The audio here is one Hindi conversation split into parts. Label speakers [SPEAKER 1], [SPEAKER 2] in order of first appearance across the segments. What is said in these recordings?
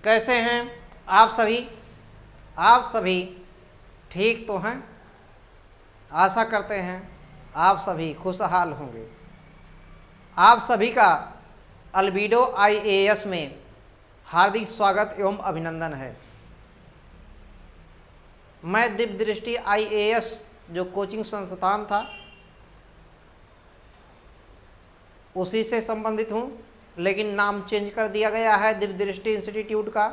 [SPEAKER 1] कैसे हैं आप सभी? आप सभी ठीक तो हैं? आशा करते हैं आप सभी खुशहाल होंगे। आप सभी का अल्बिडो आईएएस में हार्दिक स्वागत एवं अभिनंदन है। मैं दिव्य दृष्टि आईएएस जो कोचिंग संस्थान था उसी से संबंधित हूँ, लेकिन नाम चेंज कर दिया गया है दिव्य दृष्टि इंस्टीट्यूट का।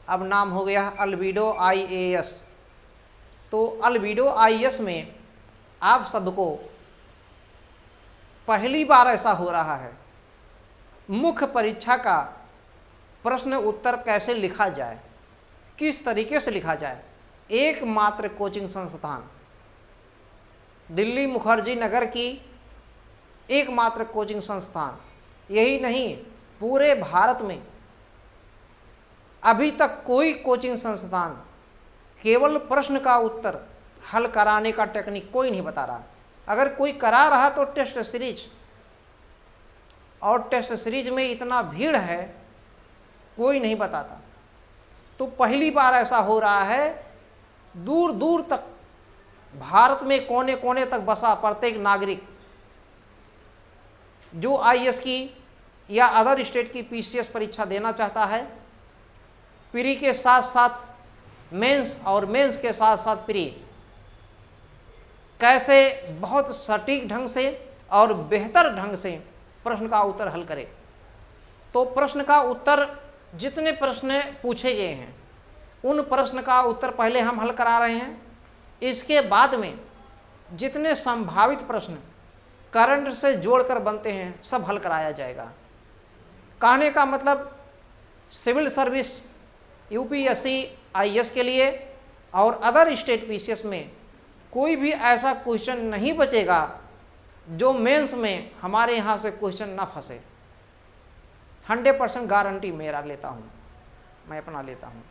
[SPEAKER 1] अब नाम हो गया अल्बिडो आईएएस। तो अल्बिडो आईएएस में आप सबको पहली बार ऐसा हो रहा है, मुख्य परीक्षा का प्रश्न उत्तर कैसे लिखा जाए, किस तरीके से लिखा जाए। एकमात्र कोचिंग संस्थान दिल्ली मुखर्जी नगर की एकमात्र कोचिंग संस्थान, यही नहीं पूरे भारत में अभी तक कोई कोचिंग संस्थान केवल प्रश्न का उत्तर हल कराने का टेक्निक कोई नहीं बता रहा। अगर कोई करा रहा तो टेस्ट सीरीज, और टेस्ट सीरीज में इतना भीड़ है कोई नहीं बताता। तो पहली बार ऐसा हो रहा है, दूर दूर तक भारत में कोने कोने तक बसा प्रत्येक नागरिक जो आईएएस की या अदर स्टेट की पीसीएस परीक्षा देना चाहता है, प्री के साथ साथ मेंस और मेंस के साथ साथ प्री, कैसे बहुत सटीक ढंग से और बेहतर ढंग से प्रश्न का उत्तर हल करे। तो प्रश्न का उत्तर जितने प्रश्न पूछे गए हैं उन प्रश्न का उत्तर पहले हम हल करा रहे हैं। इसके बाद में जितने संभावित प्रश्न करंट से जोड़कर बनते हैं सब हल कराया जाएगा। कहने का मतलब सिविल सर्विस यूपीएससी आईएएस के लिए और अदर स्टेट पीसीएस में कोई भी ऐसा क्वेश्चन नहीं बचेगा जो मेंस में हमारे यहाँ से क्वेश्चन ना फंसे। 100% गारंटी मेरा लेता हूँ, मैं अपना लेता हूँ।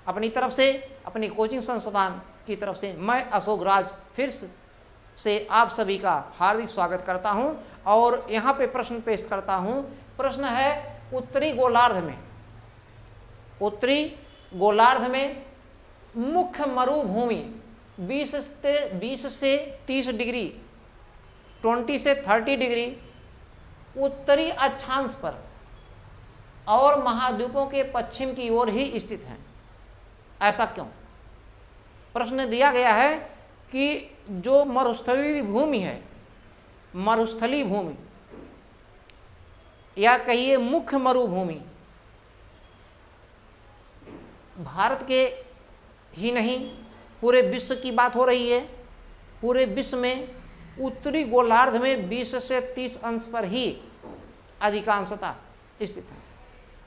[SPEAKER 1] अपनी तरफ से, अपनी कोचिंग संस्थान की तरफ से मैं अशोक राज फिर से आप सभी का हार्दिक स्वागत करता हूं और यहां पे प्रश्न पेश करता हूं। प्रश्न है उत्तरी गोलार्ध में मुख्य मरुभूमि 20 से 30 डिग्री 20 से 30 डिग्री उत्तरी अक्षांश पर और महाद्वीपों के पश्चिम की ओर ही स्थित है। ऐसा क्यों? प्रश्न दिया गया है कि जो मरुस्थलीय भूमि है, मरुस्थलीय भूमि या कहिए मुख्य मरुभूमि, भारत के ही नहीं पूरे विश्व की बात हो रही है। पूरे विश्व में उत्तरी गोलार्ध में 20 से 30 अंश पर ही अधिकांशता स्थित है,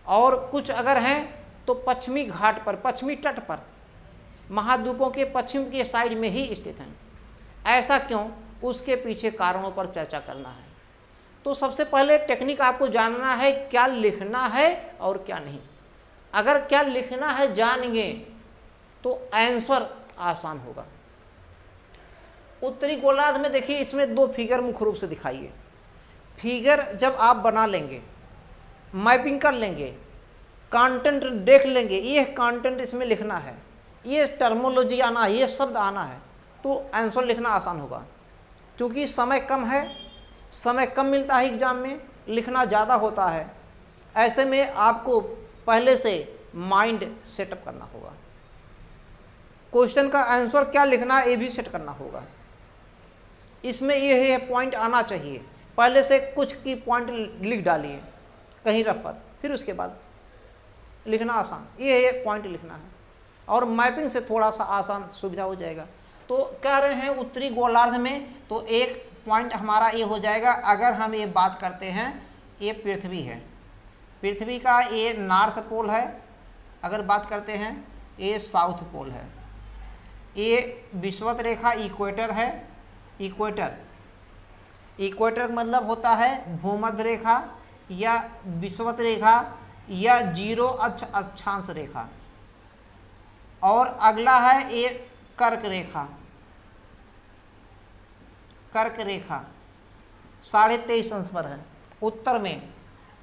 [SPEAKER 1] और कुछ अगर हैं तो पश्चिमी घाट पर, पश्चिमी तट पर, महाद्वीपों के पश्चिम के साइड में ही स्थित हैं। ऐसा क्यों? उसके पीछे कारणों पर चर्चा करना है। तो सबसे पहले टेक्निक आपको जानना है क्या लिखना है और क्या नहीं। अगर क्या लिखना है जानेंगे तो आंसर आसान होगा। उत्तरी गोलार्ध में देखिए, इसमें 2 फिगर मुख्य रूप से दिखाइए। फिगर जब आप बना लेंगे, मैपिंग कर लेंगे, कंटेंट देख लेंगे, ये कंटेंट इसमें लिखना है, ये टर्मोलॉजी आना है, ये शब्द आना है, तो आंसर लिखना आसान होगा। क्योंकि समय कम है, समय कम मिलता है एग्जाम में, लिखना ज़्यादा होता है। ऐसे में आपको पहले से माइंड सेटअप करना होगा। क्वेश्चन का आंसर क्या लिखना है ये भी सेट करना होगा। इसमें ये पॉइंट आना चाहिए। पहले से कुछ की पॉइंट लिख डालिए कहीं रफ पर, फिर उसके बाद लिखना आसान, ये पॉइंट लिखना है और मैपिंग से थोड़ा सा आसान सुविधा हो जाएगा। तो कह रहे हैं उत्तरी गोलार्ध में, तो एक पॉइंट हमारा ये हो जाएगा। अगर हम ये बात करते हैं, ये पृथ्वी है, पृथ्वी का ये नॉर्थ पोल है। अगर बात करते हैं ये साउथ पोल है। ये विषुवत रेखा इक्वेटर है। इक्वेटर मतलब होता है भूमध्य रेखा या विषुवत रेखा या जीरो अक्षांश रेखा। और अगला है ये कर्क रेखा। कर्क रेखा 23.5 अंश पर है उत्तर में।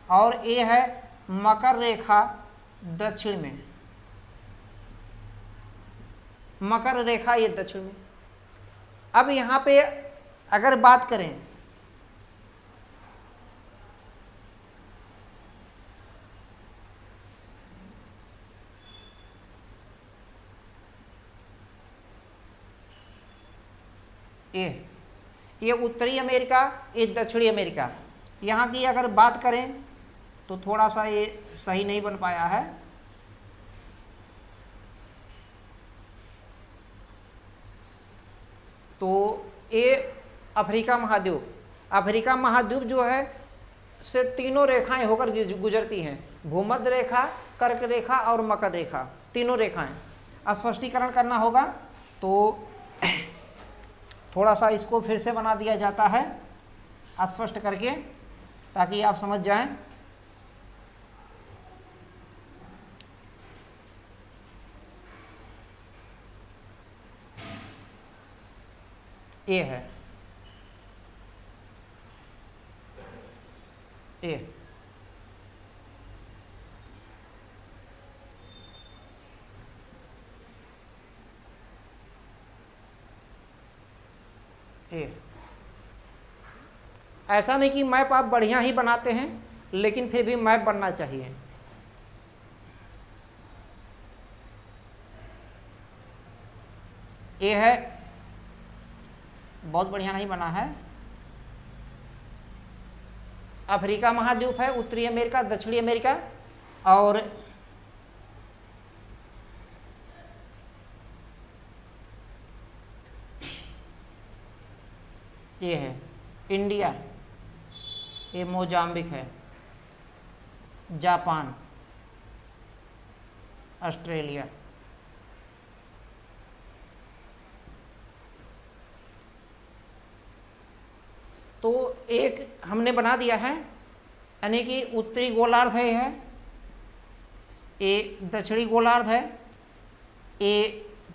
[SPEAKER 1] और ये है मकर रेखा दक्षिण में, मकर रेखा ये दक्षिण में। अब यहाँ पे अगर बात करें ये उत्तरी अमेरिका, ये दक्षिणी अमेरिका, यहाँ की अगर बात करें तो थोड़ा सा ये सही नहीं बन पाया है। तो ये अफ्रीका महाद्वीप, अफ्रीका महाद्वीप जो है से तीनों रेखाएं होकर गुजरती हैं, भूमध्य रेखा, कर्क रेखा और मकर रेखा, तीनों रेखाएं। स्पष्टीकरण करना होगा तो थोड़ा सा इसको फिर से बना दिया जाता है स्पष्ट करके, ताकि आप समझ जाएं। ये है ये, ऐसा नहीं कि मैप आप बढ़िया ही बनाते हैं, लेकिन फिर भी मैप बनना चाहिए। ये है, बहुत बढ़िया नहीं बना है। अफ्रीका महाद्वीप है, उत्तरी अमेरिका, दक्षिणी अमेरिका, और ये है इंडिया, ये मोजाम्बिक है, जापान, ऑस्ट्रेलिया। तो एक हमने बना दिया है, यानी कि उत्तरी गोलार्ध है, ये दक्षिणी गोलार्ध है, ये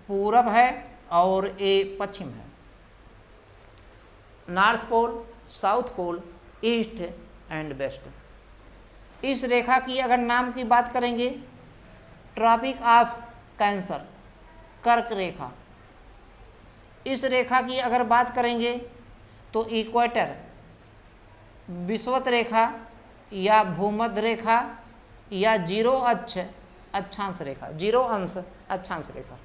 [SPEAKER 1] पूरब है और ये पश्चिम है। North pole, south pole, east and west. इस रेखा की अगर नाम की बात करेंगे, ट्रॉपिक ऑफ कैंसर, कर्क रेखा। इस रेखा की अगर बात करेंगे तो इक्वेटर, विषुवत रेखा या भूमध्य रेखा या जीरो अक्षांश रेखा, जीरो अंश अक्षांश रेखा।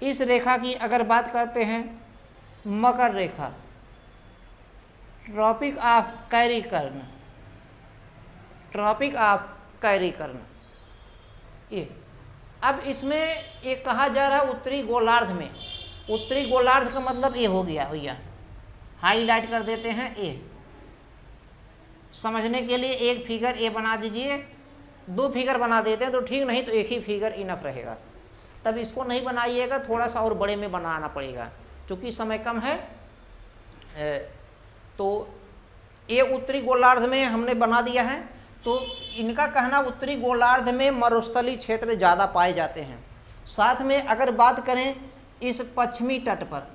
[SPEAKER 1] इस रेखा की अगर बात करते हैं, मकर रेखा, ट्रॉपिक ऑफ कैरिकर्न, ट्रॉपिक ऑफ कैरिकर्न। ये अब इसमें ये कहा जा रहा है उत्तरी गोलार्ध में। उत्तरी गोलार्ध का मतलब ये हो गया भैया, हाईलाइट कर देते हैं। ये समझने के लिए एक फिगर ये बना दीजिए, दो फिगर बना देते हैं तो ठीक, नहीं तो एक ही फिगर इनफ रहेगा। तब इसको नहीं बनाइएगा, थोड़ा सा और बड़े में बनाना पड़ेगा क्योंकि समय कम है। तो ये उत्तरी गोलार्ध में हमने बना दिया है। तो इनका कहना उत्तरी गोलार्ध में मरुस्थलीय क्षेत्र ज़्यादा पाए जाते हैं। साथ में अगर बात करें इस पश्चिमी तट पर,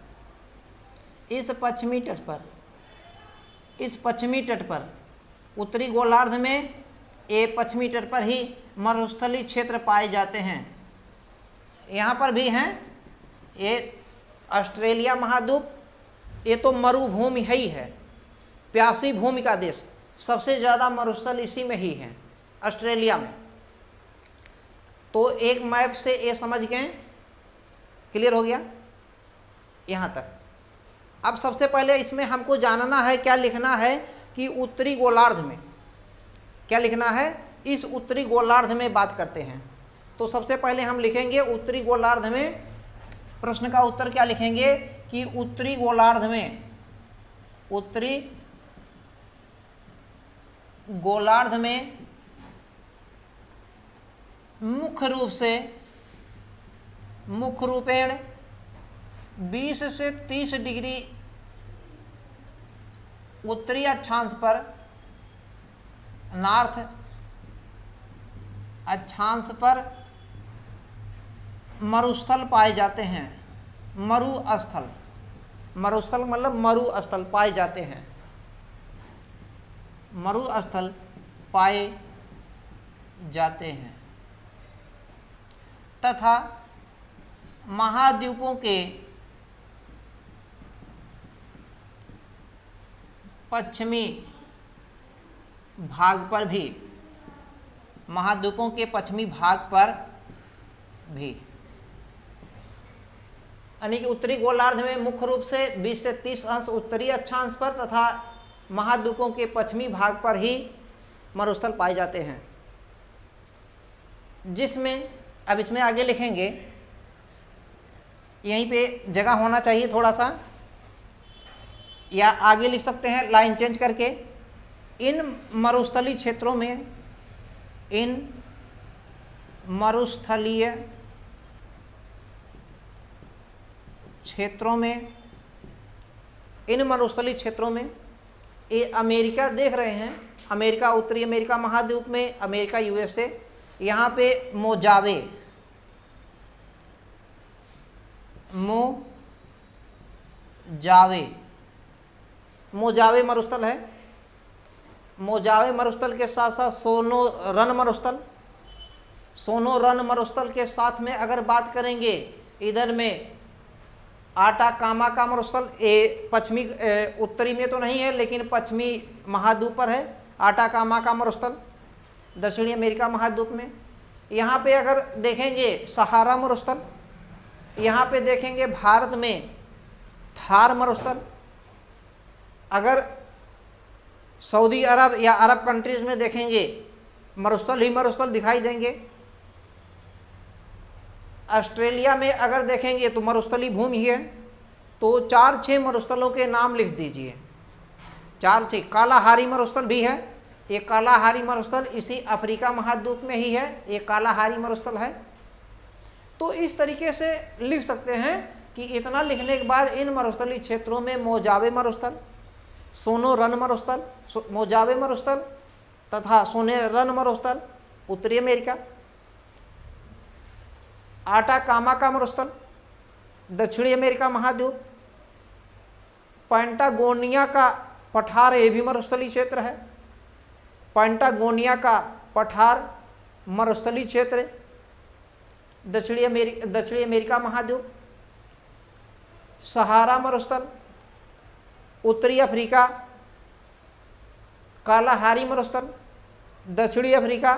[SPEAKER 1] इस पश्चिमी तट पर उत्तरी गोलार्ध में ये पश्चिमी तट पर ही मरुस्थलीय क्षेत्र पाए जाते हैं। यहाँ पर भी हैं, ये ऑस्ट्रेलिया महाद्वीप, ये तो मरुभूमि ही है, प्यासी भूमि का देश, सबसे ज़्यादा मरुस्थल इसी में ही है, ऑस्ट्रेलिया में। तो एक मैप से ये समझ गए, क्लियर हो गया यहाँ तक। अब सबसे पहले इसमें हमको जानना है, क्या लिखना है कि उत्तरी गोलार्ध में क्या लिखना है, इस उत्तरी गोलार्ध में बात करते हैं। तो सबसे पहले हम लिखेंगे उत्तरी गोलार्ध में, प्रश्न का उत्तर क्या लिखेंगे कि उत्तरी गोलार्ध में, उत्तरी गोलार्ध में मुख्य रूपेण 20 से 30 डिग्री उत्तरी अक्षांश पर, नॉर्थ अक्षांश पर मरुस्थल पाए जाते हैं। मरुस्थल, मरुस्थल मतलब मरुस्थल पाए जाते हैं, मरुस्थल पाए जाते हैं। तथा महाद्वीपों के पश्चिमी भाग पर भी, महाद्वीपों के पश्चिमी भाग पर भी, यानी कि उत्तरी गोलार्ध में मुख्य रूप से 20 से 30 अंश उत्तरी अक्षांश पर तथा महाद्वीपों के पश्चिमी भाग पर ही मरुस्थल पाए जाते हैं, जिसमें अब इसमें आगे लिखेंगे, यहीं पे जगह होना चाहिए थोड़ा सा, या आगे लिख सकते हैं लाइन चेंज करके, इन मरुस्थलीय क्षेत्रों में, इन मरुस्थलीय क्षेत्रों में, इन मरुस्थलीय क्षेत्रों में, ये अमेरिका देख रहे हैं, अमेरिका, उत्तरी अमेरिका महाद्वीप में, अमेरिका यूएसए, यहाँ पे मोजावे, मोजावे मरुस्थल है। मोजावे मरुस्थल के साथ साथ सोनोरन मरुस्थल के साथ में अगर बात करेंगे, इधर में आटाकामा का मरुस्थल, ये पश्चिमी उत्तरी में तो नहीं है लेकिन पश्चिमी महाद्वीप पर है, आटाकामा का मरुस्थल दक्षिणी अमेरिका महाद्वीप में। यहाँ पे अगर देखेंगे सहारा मरुस्थल, यहाँ पे देखेंगे भारत में थार मरुस्थल, अगर सऊदी अरब या अरब कंट्रीज में देखेंगे मरुस्थल ही मरुस्थल दिखाई देंगे। ऑस्ट्रेलिया में अगर देखेंगे तो मरुस्थलीय भूमि है, तो 4-6 मरुस्थलों के नाम लिख दीजिए, 4-6। कालाहारी मरुस्थल भी है, ये कालाहारी मरुस्थल इसी अफ्रीका महाद्वीप में ही है, ये कालाहारी मरुस्थल है। तो इस तरीके से लिख सकते हैं कि इतना लिखने के बाद इन मरुस्थलीय क्षेत्रों में मोजावे मरुस्थल, सोनोरन मरुस्थल, मोजावे मरुस्थल तथा सोनोरन मरुस्थल उत्तरी अमेरिका, आटाकामा का मरुस्थल दक्षिणी अमेरिका महाद्वीप, पैंटागोनिया का पठार, ये भी मरुस्थलीय क्षेत्र है, पैंटागोनिया का पठार मरुस्थलीय क्षेत्र दक्षिणी अमेरिका महाद्वीप, सहारा मरुस्थल उत्तरी अफ्रीका, कालाहारी मरुस्थल दक्षिणी अफ्रीका,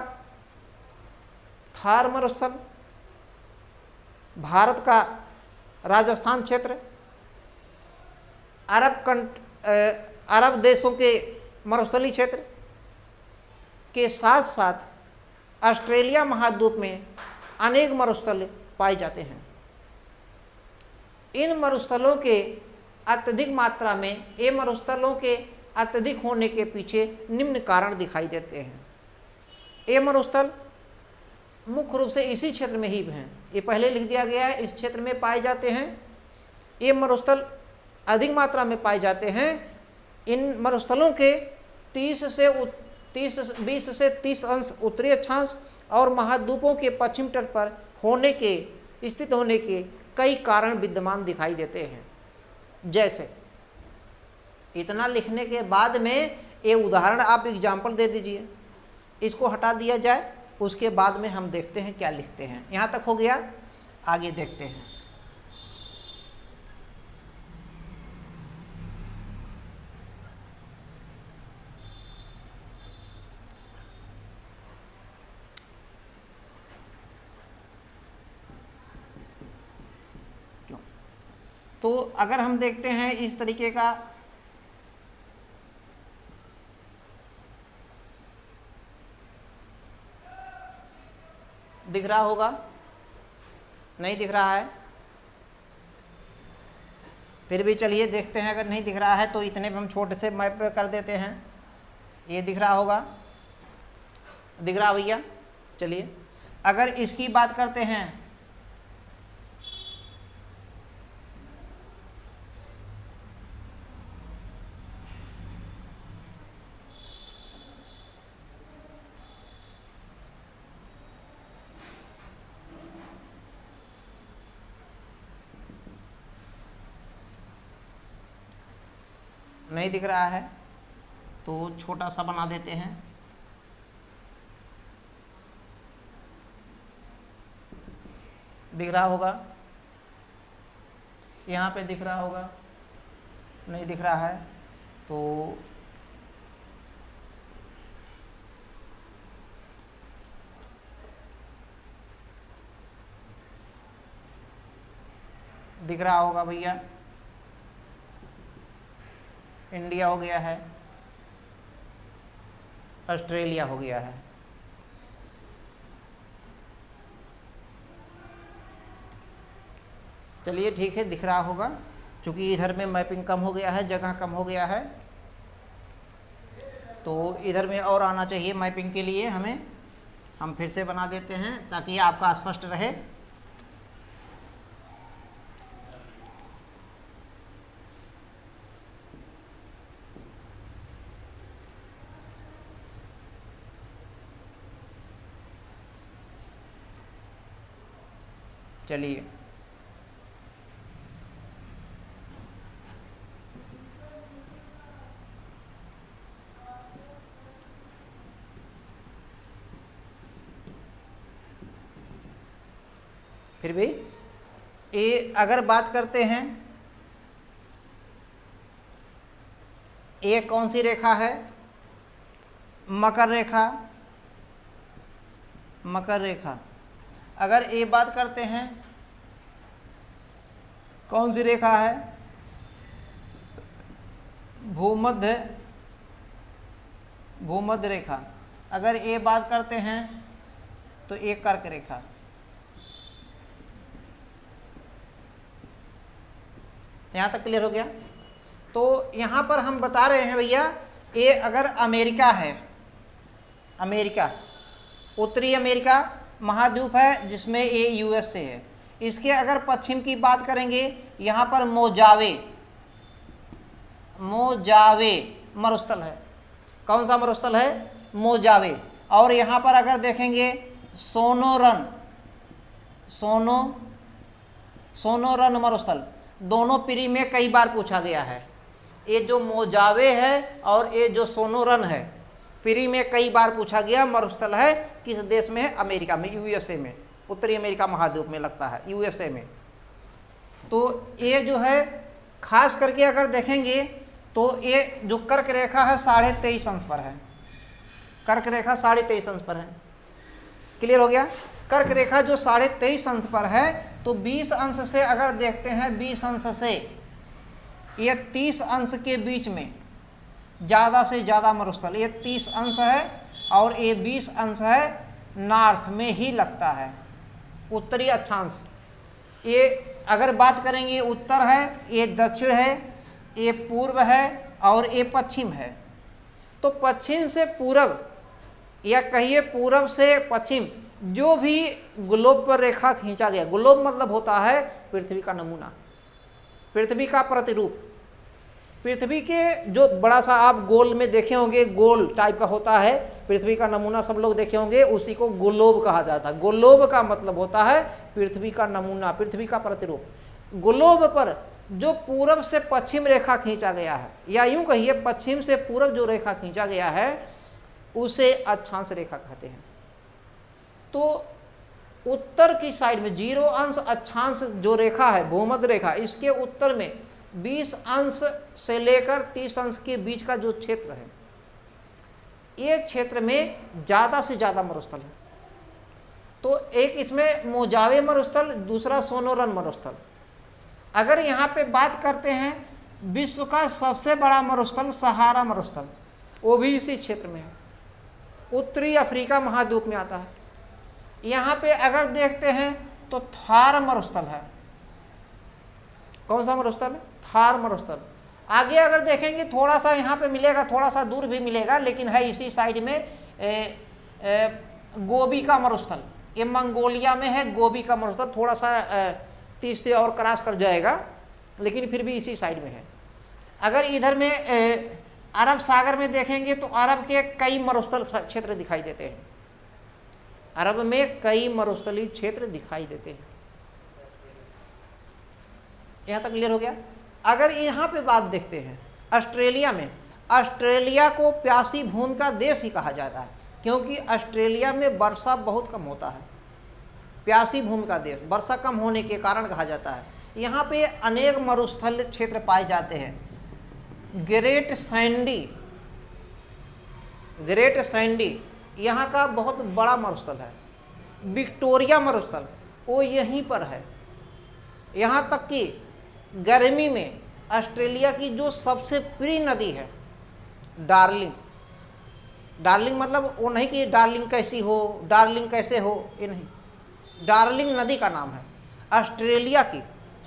[SPEAKER 1] थार मरुस्थल भारत का राजस्थान क्षेत्र, अरब देशों के मरुस्थलीय क्षेत्र के साथ साथ ऑस्ट्रेलिया महाद्वीप में अनेक मरुस्थल पाए जाते हैं। इन मरुस्थलों के अत्यधिक मात्रा में, ये मरुस्थलों के अत्यधिक होने के पीछे निम्न कारण दिखाई देते हैं। ये मरुस्थल मुख्य रूप से इसी क्षेत्र में ही हैं, ये पहले लिख दिया गया है, इस क्षेत्र में पाए जाते हैं। ये मरुस्थल अधिक मात्रा में पाए जाते हैं। इन मरुस्थलों के 20 से 30 अंश उत्तरी अक्षांश और महाद्वीपों के पश्चिम तट पर स्थित होने के कई कारण विद्यमान दिखाई देते हैं। जैसे इतना लिखने के बाद में ये उदाहरण आप एग्जाम्पल दे दीजिए, इसको हटा दिया जाए, उसके बाद में हम देखते हैं क्या लिखते हैं। यहाँ तक हो गया, आगे देखते हैं। तो अगर हम देखते हैं इस तरीके का, दिख रहा होगा, नहीं दिख रहा है, फिर भी चलिए देखते हैं। अगर नहीं दिख रहा है तो इतने हम छोटे से मैप कर देते हैं। ये दिख रहा होगा, दिख रहा भैया? चलिए अगर इसकी बात करते हैं, नहीं दिख रहा है तो छोटा सा बना देते हैं। दिख रहा होगा, यहाँ पे दिख रहा होगा, नहीं दिख रहा है तो दिख रहा होगा भैया। इंडिया हो गया है, ऑस्ट्रेलिया हो गया है। चलिए ठीक है, दिख रहा होगा, क्योंकि इधर में मैपिंग कम हो गया है, जगह कम हो गया है, तो इधर में और आना चाहिए मैपिंग के लिए हमें। हम फिर से बना देते हैं ताकि आपका स्पष्ट रहे। चलिए फिर भी ये अगर बात करते हैं, ये कौन सी रेखा है? मकर रेखा, मकर रेखा। अगर ये बात करते हैं कौन सी रेखा है? भूमध्य, भूमध्य रेखा। अगर ये बात करते हैं तो ये कर्क रेखा। यहाँ तक क्लियर हो गया? तो यहाँ पर हम बता रहे हैं भैया, ये अगर अमेरिका है, अमेरिका उत्तरी अमेरिका महाद्वीप है जिसमें ये यूएसए है, इसके अगर पश्चिम की बात करेंगे, यहाँ पर मोजावे, मोजावे मरुस्थल है। कौन सा मरुस्थल है? मोजावे। और यहाँ पर अगर देखेंगे सोनोरन, सोनोरन मरुस्थल, दोनों पीढ़ी में कई बार पूछा गया है। ये जो मोजावे है और ये जो सोनोरन है, पीढ़ी में कई बार पूछा गया मरुस्थल है किस देश में है? अमेरिका में, यूएसए में, उत्तरी अमेरिका महाद्वीप में लगता है, यूएसए में। तो ये जो है खास करके अगर देखेंगे तो ये जो कर्क रेखा है 23.5 अंश पर है, कर्क रेखा 23.5 अंश पर है। क्लियर हो गया? कर्क रेखा जो 23.5 अंश पर है, तो 20 अंश से अगर देखते हैं, 20 अंश से ये 30 अंश के बीच में ज़्यादा से ज़्यादा मरुस्थल, ये 30 अंश है और ये 20 अंश है, नॉर्थ में ही लगता है, उत्तरी अक्षांश। ये अगर बात करेंगे उत्तर है, ये दक्षिण है, ये पूर्व है और ये पश्चिम है। तो पश्चिम से पूर्व या कहिए पूर्व से पश्चिम जो भी ग्लोब पर रेखा खींचा गया, ग्लोब मतलब होता है पृथ्वी का नमूना, पृथ्वी का प्रतिरूप। पृथ्वी के जो बड़ा सा आप गोल में देखे होंगे, गोल टाइप का होता है पृथ्वी का नमूना, सब लोग देखे होंगे, उसी को ग्लोब कहा जाता है। ग्लोब का मतलब होता है पृथ्वी का नमूना, पृथ्वी का प्रतिरूप। ग्लोब पर जो पूर्व से पश्चिम रेखा खींचा गया है, या यूं कहिए पश्चिम से पूर्व जो रेखा खींचा गया है, उसे अक्षांश रेखा कहते हैं। तो उत्तर की साइड में 0 अंश अक्षांश जो रेखा है, भूमध्य रेखा, इसके उत्तर में 20 अंश से लेकर 30 अंश के बीच का जो क्षेत्र है, ये क्षेत्र में ज़्यादा से ज़्यादा मरुस्थल है। तो एक इसमें मोजावे मरुस्थल, दूसरा सोनोरन मरुस्थल। अगर यहाँ पे बात करते हैं विश्व का सबसे बड़ा मरुस्थल सहारा मरुस्थल, वो भी इसी क्षेत्र में है, उत्तरी अफ्रीका महाद्वीप में आता है। यहाँ पे अगर देखते हैं तो थार मरुस्थल है। कौन सा मरुस्थल है? थार मरुस्थल। आगे अगर देखेंगे थोड़ा सा यहाँ पे मिलेगा, थोड़ा सा दूर भी मिलेगा, लेकिन है इसी साइड में गोबी का मरुस्थल, ये मंगोलिया में है गोबी का मरुस्थल, थोड़ा सा 30 से और क्रॉस कर जाएगा, लेकिन फिर भी इसी साइड में है। अगर इधर में अरब सागर में देखेंगे तो अरब के कई मरुस्थल क्षेत्र दिखाई देते हैं, अरब में कई मरुस्थलीय क्षेत्र दिखाई देते हैं। यहां तक क्लियर हो गया? अगर यहाँ पे बात देखते हैं ऑस्ट्रेलिया में, ऑस्ट्रेलिया को प्यासी भूमि का देश ही कहा जाता है, क्योंकि ऑस्ट्रेलिया में वर्षा बहुत कम होता है। प्यासी भूमि का देश, वर्षा कम होने के कारण कहा जाता है। यहाँ पे अनेक मरुस्थल क्षेत्र पाए जाते हैं। ग्रेट सैंडी यहाँ का बहुत बड़ा मरुस्थल है। विक्टोरिया मरुस्थल वो यहीं पर है। यहाँ तक कि गर्मी में ऑस्ट्रेलिया की जो सबसे प्रिय नदी है डार्लिंग मतलब वो नहीं कि डार्लिंग कैसी हो, डार्लिंग कैसे हो, ये नहीं, डार्लिंग नदी का नाम है। ऑस्ट्रेलिया की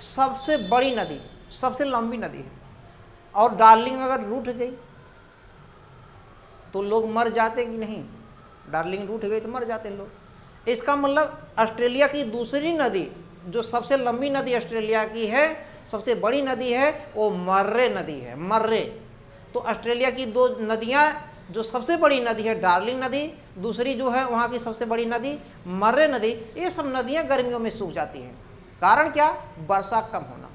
[SPEAKER 1] सबसे बड़ी नदी, सबसे लंबी नदी है। और डार्लिंग अगर रूठ गई तो लोग मर जाते कि नहीं, डार्लिंग रूठ गई तो मर जाते लोग। इसका मतलब ऑस्ट्रेलिया की दूसरी नदी जो सबसे लंबी नदी ऑस्ट्रेलिया की है, सबसे बड़ी नदी है, वो मर्रे नदी है। मर्रे तो ऑस्ट्रेलिया की दो नदियां, जो सबसे बड़ी नदी है डार्लिंग नदी, दूसरी जो है वहाँ की सबसे बड़ी नदी मर्रे नदी, ये सब नदियां गर्मियों में सूख जाती हैं। कारण क्या? वर्षा कम होना।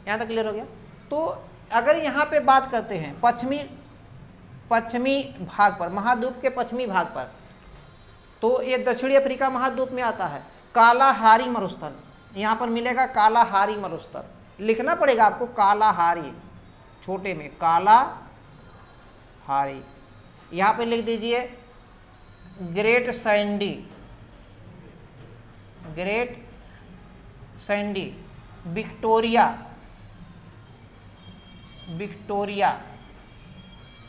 [SPEAKER 1] यहाँ तक क्लियर हो गया। तो अगर यहाँ पे बात करते हैं पश्चिमी भाग पर, महाद्वीप के पश्चिमी भाग पर, तो ये दक्षिणी अफ्रीका महाद्वीप में आता है। कालाहारी मरुस्थल यहाँ पर मिलेगा, कालाहारी मरुस्थल लिखना पड़ेगा आपको, कालाहारी छोटे में कालाहारी। यहाँ पे लिख दीजिए ग्रेट सैंडी विक्टोरिया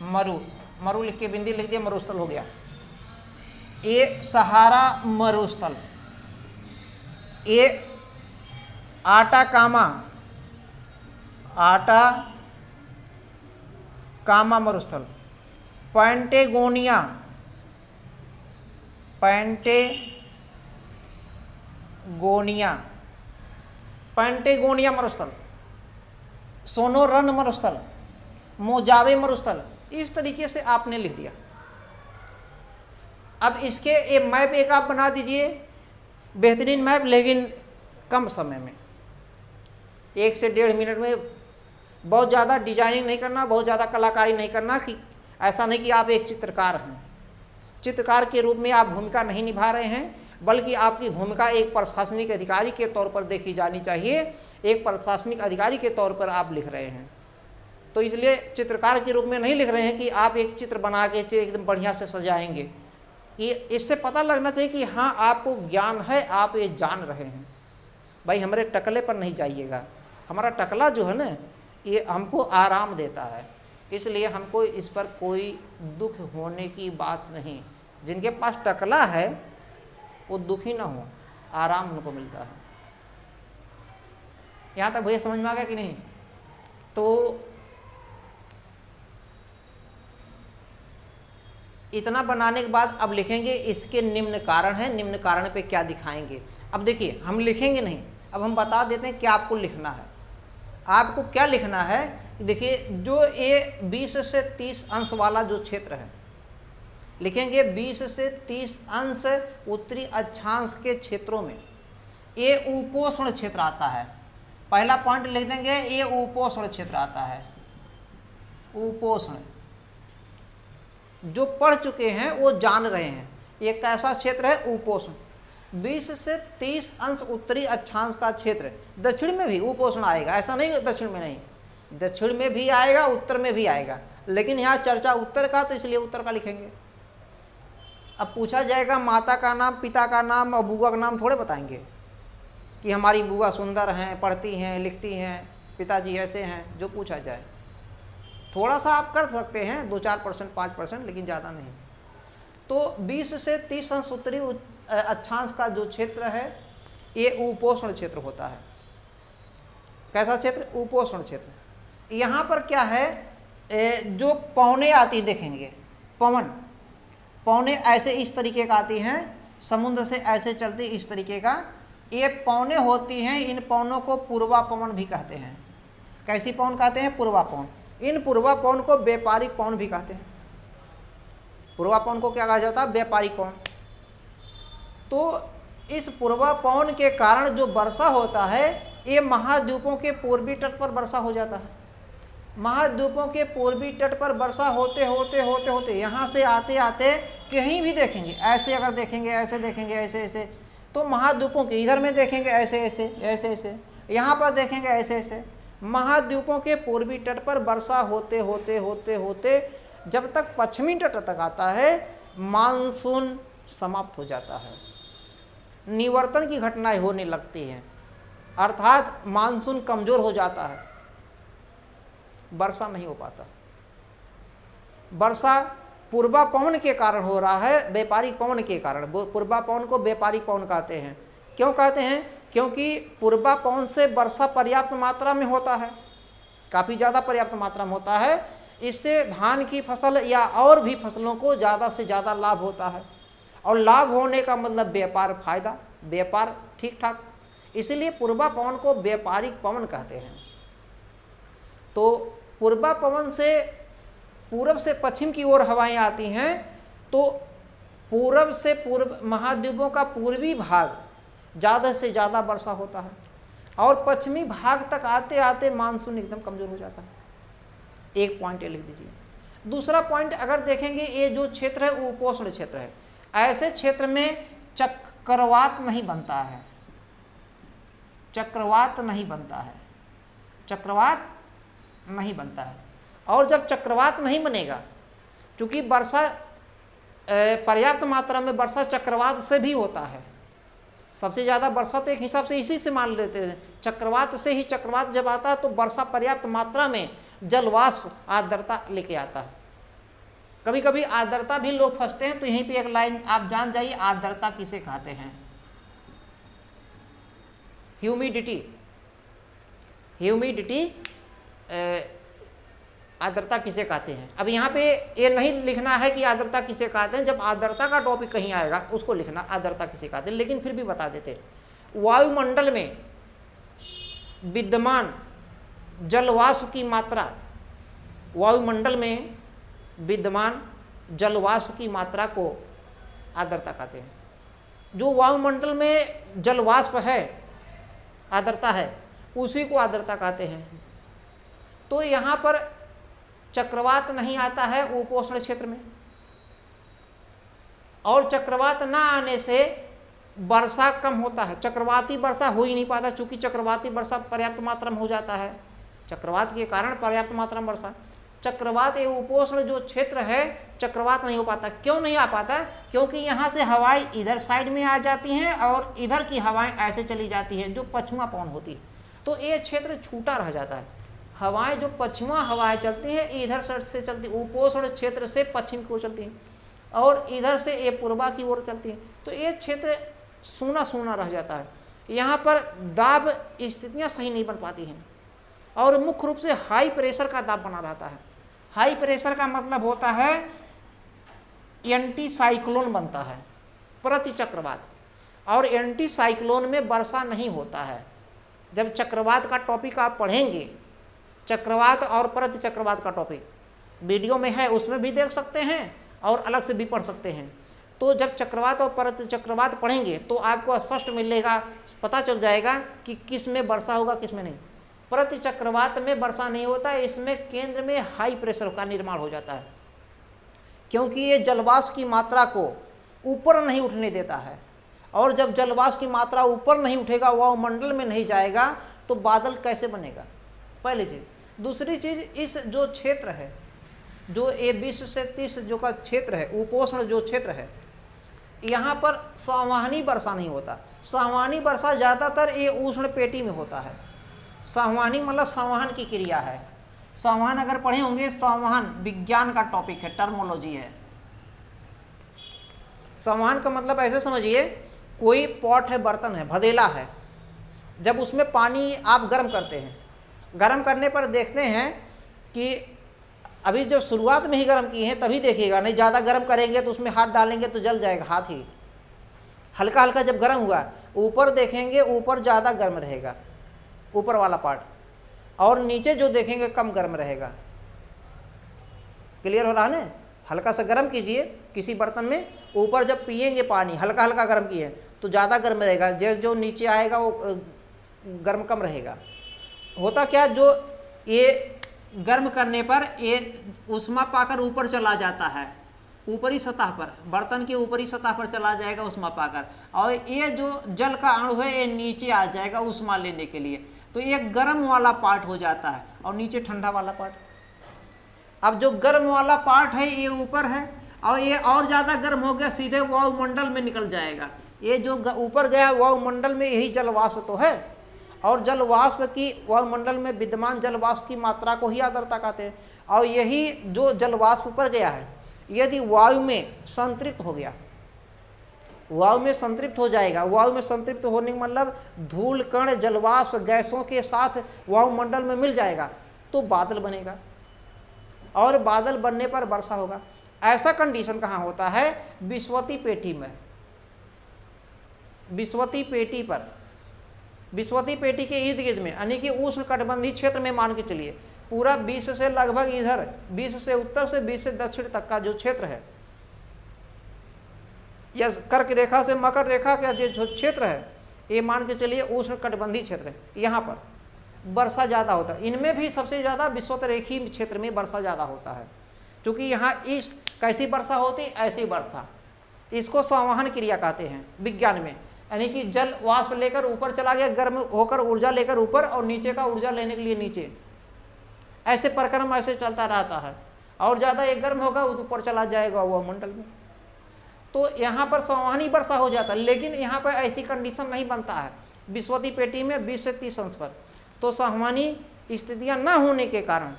[SPEAKER 1] मरु लिख के बिंदी लिख दिया, मरुस्थल हो गया। ये सहारा मरुस्थल, ये आटाकामा मरुस्थल, पैंटेगोनिया मरुस्थल, सोनोरन मरुस्थल, मोजावे मरुस्थल, इस तरीके से आपने लिख दिया। अब इसके ये मैप एक आप बना दीजिए, बेहतरीन मैप, लेकिन कम समय में, 1 से 1.5 मिनट में। बहुत ज़्यादा डिजाइनिंग नहीं करना, बहुत ज़्यादा कलाकारी नहीं करना, कि ऐसा नहीं कि आप एक चित्रकार हैं। चित्रकार के रूप में आप भूमिका नहीं निभा रहे हैं, बल्कि आपकी भूमिका एक प्रशासनिक अधिकारी के तौर पर देखी जानी चाहिए। एक प्रशासनिक अधिकारी के तौर पर आप लिख रहे हैं, तो इसलिए चित्रकार के रूप में नहीं लिख रहे हैं कि आप एक चित्र बना के एकदम बढ़िया से सजाएंगे। ये इससे पता लगना चाहिए कि हाँ आपको ज्ञान है, आप ये जान रहे हैं। भाई हमारे टकले पर नहीं जाइएगा, हमारा टकला जो है ना ये हमको आराम देता है, इसलिए हमको इस पर कोई दुख होने की बात नहीं। जिनके पास टकला है वो दुखी ना हो, आराम उनको मिलता है। यहाँ तक भैया समझ में आ गया कि नहीं? तो इतना बनाने के बाद अब लिखेंगे इसके निम्न कारण है, निम्न कारण पे क्या दिखाएंगे। अब देखिए हम लिखेंगे नहीं, अब हम बता देते हैं क्या आपको लिखना है। आपको क्या लिखना है, देखिए जो ये 20 से 30 अंश वाला जो क्षेत्र है, लिखेंगे 20 से 30 अंश उत्तरी अक्षांश के क्षेत्रों में ये उपोष्ण क्षेत्र आता है। पहला पॉइंट लिख देंगे, ये उपोष्ण क्षेत्र आता है। उपोष्ण जो पढ़ चुके हैं वो जान रहे हैं ये कैसा क्षेत्र है, उपोष्ण। 20 से 30 अंश उत्तरी अक्षांश का क्षेत्र, दक्षिण में भी उपोष्ण आएगा, ऐसा नहीं दक्षिण में नहीं, दक्षिण में भी आएगा, उत्तर में भी आएगा, लेकिन यहाँ चर्चा उत्तर का, तो इसलिए उत्तर का लिखेंगे। अब पूछा जाएगा माता का नाम, पिता का नाम और बुआ का नाम थोड़े बताएंगे कि हमारी बुआ सुंदर हैं, पढ़ती हैं, लिखती हैं, पिताजी ऐसे हैं, जो पूछा जाए। थोड़ा सा आप कर सकते हैं, 2-4%, 5%, लेकिन ज़्यादा नहीं। तो 20 से 30 अंश उत्तरी अक्षांश का जो क्षेत्र है ये उपोष्ण क्षेत्र होता है। कैसा क्षेत्र? उपोष्ण क्षेत्र। यहाँ पर क्या है, जो पौने आती देखेंगे, पौने ऐसे इस तरीके का आती हैं, समुद्र से ऐसे चलती इस तरीके का, ये पौने होती हैं। इन पौनों को पूर्वा पवन भी कहते हैं। कैसी पवन कहते हैं? पूर्वा पवन। इन पूर्वा पवन को व्यापारिक पवन भी कहते हैं। पूर्वा पवन को क्या कहा जाता है? व्यापारिक पवन। तो इस पूर्वा पवन के कारण जो वर्षा होता है ये महाद्वीपों के पूर्वी तट पर वर्षा हो जाता है। महाद्वीपों के पूर्वी तट पर वर्षा होते होते होते होते यहाँ से आते आते कहीं भी देखेंगे, ऐसे अगर देखेंगे, ऐसे देखेंगे, ऐसे ऐसे तो महाद्वीपों के इधर में देखेंगे ऐसे ऐसे ऐसे ऐसे, यहाँ पर देखेंगे ऐसे ऐसे। महाद्वीपों के पूर्वी तट पर वर्षा होते होते होते होते जब तक पश्चिमी तट तक आता है मानसून समाप्त हो जाता है, निवर्तन की घटनाएं होने लगती हैं, अर्थात मानसून कमजोर हो जाता है, वर्षा नहीं हो पाता। वर्षा पूर्वा पवन के कारण हो रहा है, व्यापारिक पवन के कारण। पूर्वा पवन को व्यापारिक पवन कहते हैं। क्यों कहते हैं? क्योंकि पूर्वा पवन से वर्षा पर्याप्त मात्रा में होता है, काफ़ी ज़्यादा पर्याप्त मात्रा में होता है। इससे धान की फसल या और भी फसलों को ज़्यादा से ज़्यादा लाभ होता है, और लाभ होने का मतलब व्यापार फायदा, व्यापार ठीक ठाक। इसलिए पूर्वा पवन को व्यापारिक पवन कहते हैं। तो पूर्वा पवन से पूरब से पश्चिम की ओर हवाएं आती हैं, तो पूरब से पूर्व महाद्वीपों का पूर्वी भाग ज़्यादा से ज़्यादा वर्षा होता है, और पश्चिमी भाग तक आते आते मानसून एकदम कमज़ोर हो जाता है। एक पॉइंट ये लिख दीजिए। दूसरा पॉइंट अगर देखेंगे, ये जो क्षेत्र है उपोष्ण क्षेत्र है। ऐसे क्षेत्र में चक्रवात नहीं बनता है, चक्रवात नहीं बनता है, चक्रवात नहीं बनता है। और जब चक्रवात नहीं बनेगा, क्योंकि वर्षा पर्याप्त मात्रा में वर्षा चक्रवात से भी होता है। सबसे ज़्यादा वर्षा तो एक हिसाब से इसी से मान लेते हैं, चक्रवात से ही। चक्रवात जब आता है तो वर्षा पर्याप्त मात्रा में जलवाष्प आर्द्रता लेके आता है। कभी कभी आर्द्रता भी लोग फंसते हैं, तो यहीं पे एक लाइन आप जान जाइए, आर्द्रता किसे कहते हैं? ह्यूमिडिटी। ह्यूमिडिटी आर्द्रता किसे कहते हैं? अब यहाँ पे ये नहीं लिखना है कि आर्द्रता किसे कहते हैं, जब आर्द्रता का टॉपिक कहीं आएगा उसको लिखना आर्द्रता किसे कहते हैं, लेकिन फिर भी बता देते हैं। वायुमंडल में विद्यमान जलवाष्प की मात्रा, वायुमंडल में विद्यमान जलवाष्प की मात्रा को आर्द्रता कहते हैं। जो वायुमंडल में जलवाष्प है, आर्द्रता है, उसी को आर्द्रता कहते हैं। तो यहाँ पर चक्रवात नहीं आता है उपोष्ण क्षेत्र में, और चक्रवात ना आने से वर्षा कम होता है, चक्रवाती वर्षा हो ही नहीं पाता, चूंकि चक्रवाती वर्षा पर्याप्त मात्रा में हो जाता है, चक्रवात के कारण पर्याप्त मात्रा में वर्षा। चक्रवात ये उपोष्ण जो क्षेत्र है, चक्रवात नहीं हो पाता। क्यों नहीं आ पाता? क्योंकि यहाँ से हवाएं इधर साइड में आ जाती हैं और इधर की हवाएं ऐसे चली जाती हैं जो पश्चिमा पवन होती है, तो ये क्षेत्र छूटा रह जाता है। हवाएं जो पश्चिमा हवाएं चलती हैं इधर से चलती, उपोष्ण क्षेत्र से पश्चिम की ओर चलती हैं, और इधर से ये पूर्वा की ओर चलती हैं, तो ये क्षेत्र सूना सूना रह जाता है। यहाँ पर दाब स्थितियाँ सही नहीं बन पाती हैं, और मुख्य रूप से हाई प्रेशर का दाब बना रहता है। हाई प्रेशर का मतलब होता है एंटी साइक्लोन बनता है, प्रति चक्रवात, और एंटी साइक्लोन में वर्षा नहीं होता है। जब चक्रवात का टॉपिक आप पढ़ेंगे, चक्रवात और प्रति चक्रवात का टॉपिक वीडियो में है, उसमें भी देख सकते हैं और अलग से भी पढ़ सकते हैं। तो जब चक्रवात और प्रति चक्रवात पढ़ेंगे तो आपको स्पष्ट मिलेगा, पता चल जाएगा कि किस में वर्षा होगा किस में नहीं। प्रति चक्रवात में वर्षा नहीं होता है, इसमें केंद्र में हाई प्रेशर का निर्माण हो जाता है, क्योंकि ये जलवाष्प की मात्रा को ऊपर नहीं उठने देता है, और जब जलवाष्प की मात्रा ऊपर नहीं उठेगा, वायुमंडल में नहीं जाएगा, तो बादल कैसे बनेगा? पहली चीज़। दूसरी चीज़, इस जो क्षेत्र है, जो ये 20 से 30 जो का क्षेत्र है, उपोष्ण जो क्षेत्र है, यहाँ पर संवहनी वर्षा नहीं होता। संवहनी वर्षा ज़्यादातर ये उष्ण पेटी में होता है। संवहनी मतलब संवहन की क्रिया है। संवहन अगर पढ़े होंगे, संवहन विज्ञान का टॉपिक है, टर्मोलॉजी है। संवहन का मतलब ऐसे समझिए, कोई पॉट है, बर्तन है, भदेला है, जब उसमें पानी आप गर्म करते हैं, गर्म करने पर देखते हैं कि अभी जब शुरुआत में ही गर्म किए हैं तभी देखिएगा, नहीं ज़्यादा गर्म करेंगे तो उसमें हाथ डालेंगे तो जल जाएगा हाथ ही। हल्का हल्का जब गर्म हुआ, ऊपर देखेंगे, ऊपर ज़्यादा गर्म रहेगा, ऊपर वाला पार्ट, और नीचे जो देखेंगे कम गर्म रहेगा। क्लियर हो रहा है ना? हल्का सा गर्म कीजिए किसी बर्तन में, ऊपर जब पिएंगे पानी हल्का हल्का गर्म किए तो ज़्यादा गर्म रहेगा, जो नीचे आएगा वो गर्म कम रहेगा। होता क्या, जो ये गर्म करने पर ये ऊष्मा पाकर ऊपर चला जाता है, ऊपरी सतह पर, बर्तन की ऊपरी सतह पर चला जाएगा उष्मा पाकर, और ये जो जल का अणु है ये नीचे आ जाएगा उष्मा लेने के लिए। तो ये गर्म वाला पार्ट हो जाता है और नीचे ठंडा वाला पार्ट। अब जो गर्म वाला पार्ट है ये ऊपर है, और ये और ज़्यादा गर्म हो गया सीधे वायुमंडल में निकल जाएगा। ये जो ऊपर गया वायुमंडल में यही जलवाष्प तो है, और जलवाष्प की वायुमंडल में विद्यमान जलवाष्प की मात्रा को ही आर्द्रता कहते हैं। और यही जो जलवाष्प ऊपर गया है यदि वायु में संतृप्त हो गया, वायु में संतृप्त हो जाएगा, वायु में संतृप्त होने का मतलब धूल कण जलवाष्प गैसों के साथ वायुमंडल में मिल जाएगा तो बादल बनेगा, और बादल बनने पर वर्षा होगा। ऐसा कंडीशन कहाँ होता है? विषुवती पेटी में, विषुवती पेटी पर, विषुवती पेटी के इर्द गिर्द में, यानी कि उष्णकटिबंधीय क्षेत्र में मान के चलिए पूरा 20 से लगभग इधर 20 से उत्तर से 20 से दक्षिण तक का जो क्षेत्र है, या कर्क रेखा से मकर रेखा का जो क्षेत्र है ये मान के चलिए उष्णकटिबंधीय क्षेत्र है। यहाँ पर वर्षा ज़्यादा होता है। इनमें भी सबसे ज़्यादा विषुवतरेखीय क्षेत्र में वर्षा ज़्यादा होता है, क्योंकि यहाँ इस कैसी वर्षा होती, ऐसी वर्षा। इसको संवहन क्रिया कहते हैं विज्ञान में, यानी कि जल वाष्प लेकर ऊपर चला गया, गर्म होकर ऊर्जा लेकर ऊपर, और नीचे का ऊर्जा लेने के लिए नीचे, ऐसे प्रक्रम ऐसे चलता रहता है। और ज़्यादा एक गर्म होगा ऊपर चला जाएगा वायुमंडल में, तो यहाँ पर संवहनी वर्षा हो जाता है। लेकिन यहाँ पर ऐसी कंडीशन नहीं बनता है विषुवती पेटी में 20 से 30 अंश पर। तो संवहनी स्थितियाँ न होने के कारण,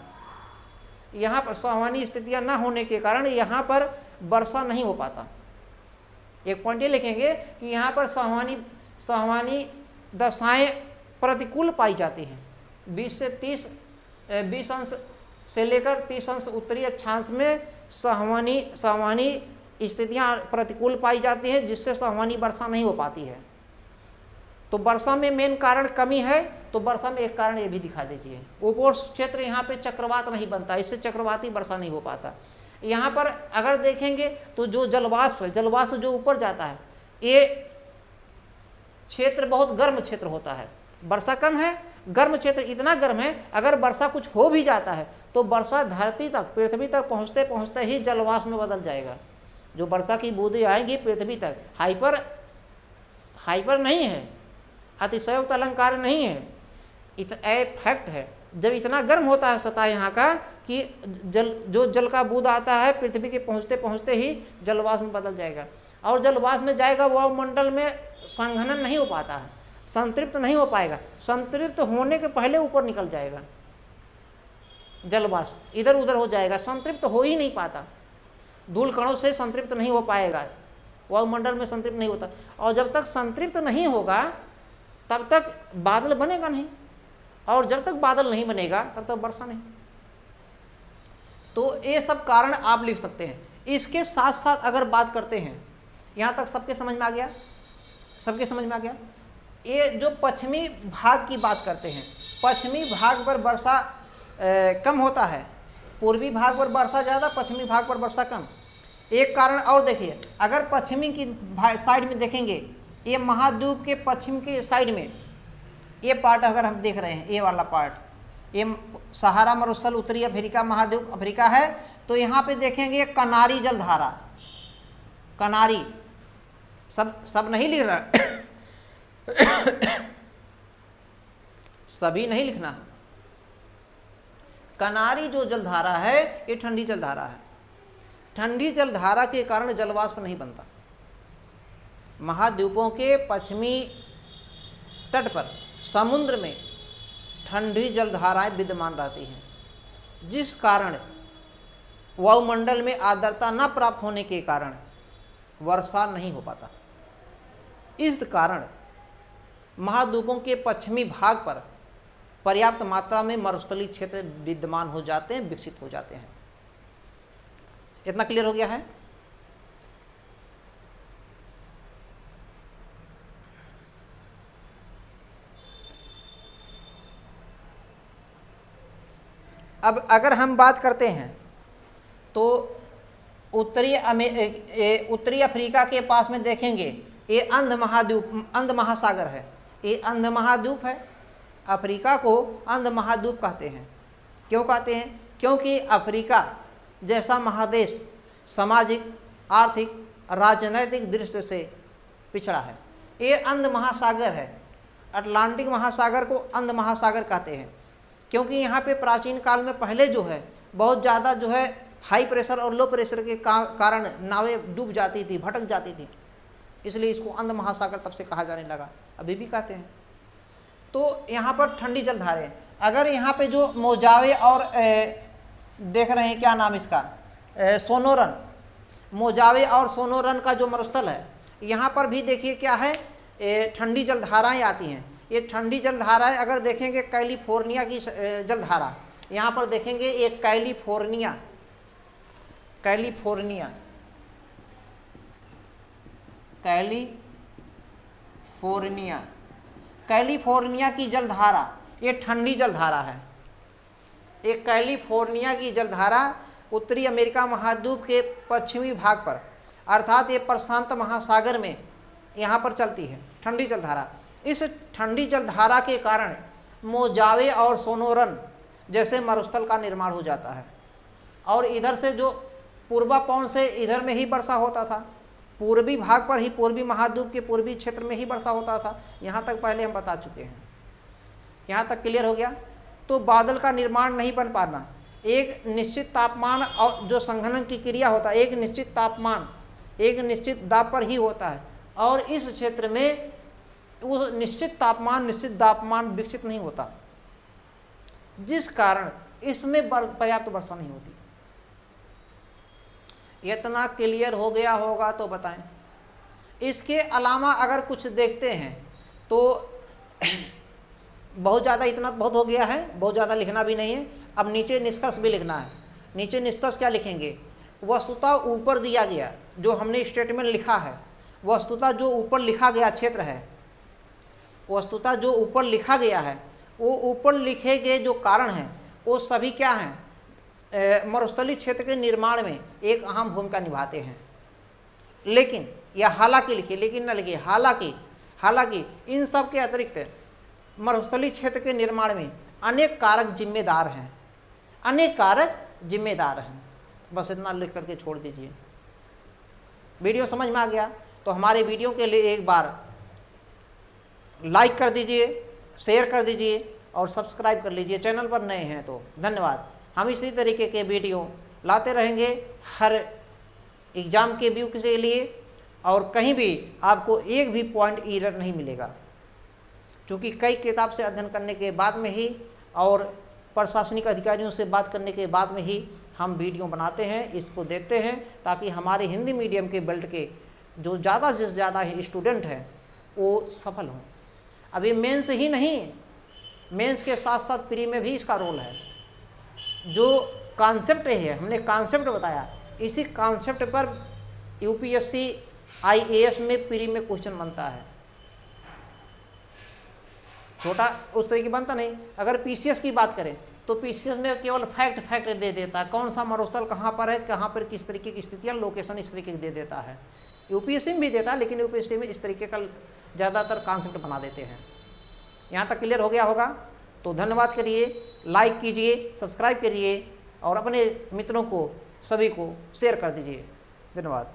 [SPEAKER 1] यहाँ पर संवहनी स्थितियाँ न होने के कारण यहाँ पर वर्षा नहीं हो पाता। एक पॉइंट ये लिखेंगे कि यहाँ पर संवहनी दशाएं प्रतिकूल पाई जाती हैं। 20 अंश से लेकर 30 अंश उत्तरी अक्षांश में संवहनी स्थितियाँ प्रतिकूल पाई जाती हैं, जिससे संवहनी वर्षा नहीं हो पाती है। तो वर्षा में मेन कारण कमी है, तो वर्षा में एक कारण ये भी दिखा दीजिए। उपोष्ण क्षेत्र यहाँ पे चक्रवात नहीं बनता, इससे चक्रवाती वर्षा नहीं हो पाता। यहाँ पर अगर देखेंगे तो जो जलवाष्प जो ऊपर जाता है, ये क्षेत्र बहुत गर्म क्षेत्र होता है। वर्षा कम है, गर्म क्षेत्र इतना गर्म है, अगर वर्षा कुछ हो भी जाता है तो वर्षा धरती तक, पृथ्वी तक पहुँचते पहुँचते ही जलवाष्प में बदल जाएगा। जो वर्षा की बूंदें आएंगी पृथ्वी तक, हाइपर नहीं है, अतिशयोक्त अलंकार नहीं है, फैक्ट है। जब इतना गर्म होता है सतह यहाँ का कि जल का बूंद आता है पृथ्वी के पहुँचते पहुँचते ही जलवाष्प में बदल जाएगा, और जलवाष्प में जाएगा वायुमंडल में संघनन नहीं हो पाता है, संतृप्त नहीं हो पाएगा। संतृप्त होने के पहले ऊपर निकल जाएगा जलवाष्प, इधर उधर हो जाएगा, संतृप्त हो ही नहीं पाता। धूल कणों से संतृप्त नहीं हो पाएगा, वायुमंडल में संतृप्त नहीं होता। और जब तक संतृप्त नहीं होगा तब तक बादल बनेगा नहीं, और जब तक बादल नहीं बनेगा तब तक वर्षा नहीं। तो ये सब कारण आप लिख सकते हैं। इसके साथ साथ अगर बात करते हैं, यहाँ तक सबके समझ में आ गया? सबके समझ में आ गया? ये जो पश्चिमी भाग की बात करते हैं, पश्चिमी भाग पर वर्षा कम होता है, पूर्वी भाग पर वर्षा ज़्यादा, पश्चिमी भाग पर वर्षा कम। एक कारण और देखिए, अगर पश्चिमी की साइड में देखेंगे, ये महाद्वीप के पश्चिम के साइड में ये पार्ट अगर हम देख रहे हैं, ये वाला पार्ट, ये सहारा मरुस्थल उत्तरी अफ्रीका महाद्वीप अफ्रीका है, तो यहाँ पे देखेंगे कनारी जलधारा, कनारी, सब नहीं लिख रहा सभी नहीं लिखना। कनारी जो जलधारा है ये ठंडी जलधारा है। ठंडी जलधारा के कारण जलवाष्प नहीं बनता। महाद्वीपों के पश्चिमी तट पर समुद्र में ठंडी जलधाराएं विद्यमान रहती हैं, जिस कारण वायुमंडल में आर्द्रता न प्राप्त होने के कारण वर्षा नहीं हो पाता। इस कारण महाद्वीपों के पश्चिमी भाग पर पर्याप्त मात्रा में मरुस्थलीय क्षेत्र विद्यमान हो जाते हैं, विकसित हो जाते हैं। इतना क्लियर हो गया है? अब अगर हम बात करते हैं तो उत्तरी अफ्रीका के पास में देखेंगे, ये अंध महासागर है, ये अंध महाद्वीप है। अफ्रीका को अंध महाद्वीप कहते हैं। क्यों कहते हैं? क्योंकि अफ्रीका जैसा महादेश सामाजिक, आर्थिक, राजनैतिक दृष्टि से पिछड़ा है। ये अंध महासागर है। अटलांटिक महासागर को अंध महासागर कहते हैं, क्योंकि यहाँ पे प्राचीन काल में पहले जो है बहुत ज़्यादा जो है हाई प्रेशर और लो प्रेशर के कारण नावें डूब जाती थी, भटक जाती थी, इसलिए इसको अंध महासागर तब से कहा जाने लगा, अभी भी कहते हैं। तो यहाँ पर ठंडी जलधाराएं, अगर यहाँ पे जो मोजावे और देख रहे हैं क्या नाम इसका, सोनोरन, मोजावे और सोनोरन का जो मरुस्थल है, यहाँ पर भी देखिए क्या है, ठंडी जलधाराएं आती हैं। ये ठंडी जलधाराएं अगर देखेंगे कैलिफोर्निया की जलधारा, यहाँ पर देखेंगे एक कैलिफोर्निया की जलधारा, ये ठंडी जलधारा है। एक कैलिफोर्निया की जलधारा उत्तरी अमेरिका महाद्वीप के पश्चिमी भाग पर, अर्थात ये प्रशांत महासागर में यहाँ पर चलती है ठंडी जलधारा। इस ठंडी जलधारा के कारण मोजावे और सोनोरन जैसे मरुस्थल का निर्माण हो जाता है। और इधर से जो पूर्वा पौन से इधर में ही वर्षा होता था, पूर्वी भाग पर ही, पूर्वी महाद्वीप के पूर्वी क्षेत्र में ही वर्षा होता था। यहाँ तक पहले हम बता चुके हैं, यहाँ तक क्लियर हो गया। तो बादल का निर्माण नहीं बन पाना, एक निश्चित तापमान और जो संघनन की क्रिया होता है, एक निश्चित तापमान, एक निश्चित दाब पर ही होता है, और इस क्षेत्र में वो निश्चित तापमान विकसित नहीं होता, जिस कारण इसमें पर्याप्त वर्षा नहीं होती। इतना क्लियर हो गया होगा तो बताएं। इसके अलावा अगर कुछ देखते हैं तो बहुत ज़्यादा, इतना बहुत हो गया है, बहुत ज़्यादा लिखना भी नहीं है। अब नीचे निष्कर्ष भी लिखना है। नीचे निष्कर्ष क्या लिखेंगे, वस्तुतः ऊपर दिया गया जो हमने स्टेटमेंट लिखा है, वस्तुतः जो ऊपर लिखा गया क्षेत्र है, वस्तुतः जो ऊपर लिखा गया है, वो ऊपर लिखे गए जो कारण हैं वो सभी क्या हैं, मरुस्थलीय क्षेत्र के निर्माण में एक अहम भूमिका निभाते हैं। लेकिन या हालांकि लिखिए, लेकिन न लिखिए, हालांकि इन सब के अतिरिक्त मरुस्थलीय क्षेत्र के निर्माण में अनेक कारक जिम्मेदार हैं, अनेक कारक जिम्मेदार हैं। बस इतना लिख करके छोड़ दीजिए। वीडियो समझ में आ गया तो हमारे वीडियो के लिए एक बार लाइक कर दीजिए, शेयर कर दीजिए और सब्सक्राइब कर लीजिए चैनल पर नए हैं तो। धन्यवाद। हम इसी तरीके के वीडियो लाते रहेंगे हर एग्ज़ाम के व्यू के लिए, और कहीं भी आपको एक भी पॉइंट एरर नहीं मिलेगा, क्योंकि कई किताब से अध्ययन करने के बाद में ही और प्रशासनिक अधिकारियों से बात करने के बाद में ही हम वीडियो बनाते हैं, इसको देते हैं, ताकि हमारे हिंदी मीडियम के बेल्ट के जो ज़्यादा से ज़्यादा स्टूडेंट हैं वो सफल हों। अभी मेंस ही नहीं, मेंस के साथ साथ प्री में भी इसका रोल है। जो कॉन्सेप्ट है, हमने कॉन्सेप्ट बताया, इसी कॉन्सेप्ट पर यूपीएससी आईएएस में प्री में क्वेश्चन बनता है। छोटा उस तरीके बनता नहीं। अगर पीसीएस की बात करें तो पीसीएस में केवल फैक्ट दे देता है, कौन सा मरुस्थल कहाँ पर है, कहाँ पर किस तरीके की स्थितियाँ, लोकेशन इस तरीके की दे देता है। यूपीएससी में भी देता है, लेकिन यूपीएससी में इस तरीके का ज़्यादातर कॉन्सेप्ट बना देते हैं। यहाँ तक क्लियर हो गया होगा तो धन्यवाद करिए, लाइक कीजिए, सब्सक्राइब करिए और अपने मित्रों को सभी को शेयर कर दीजिए। धन्यवाद।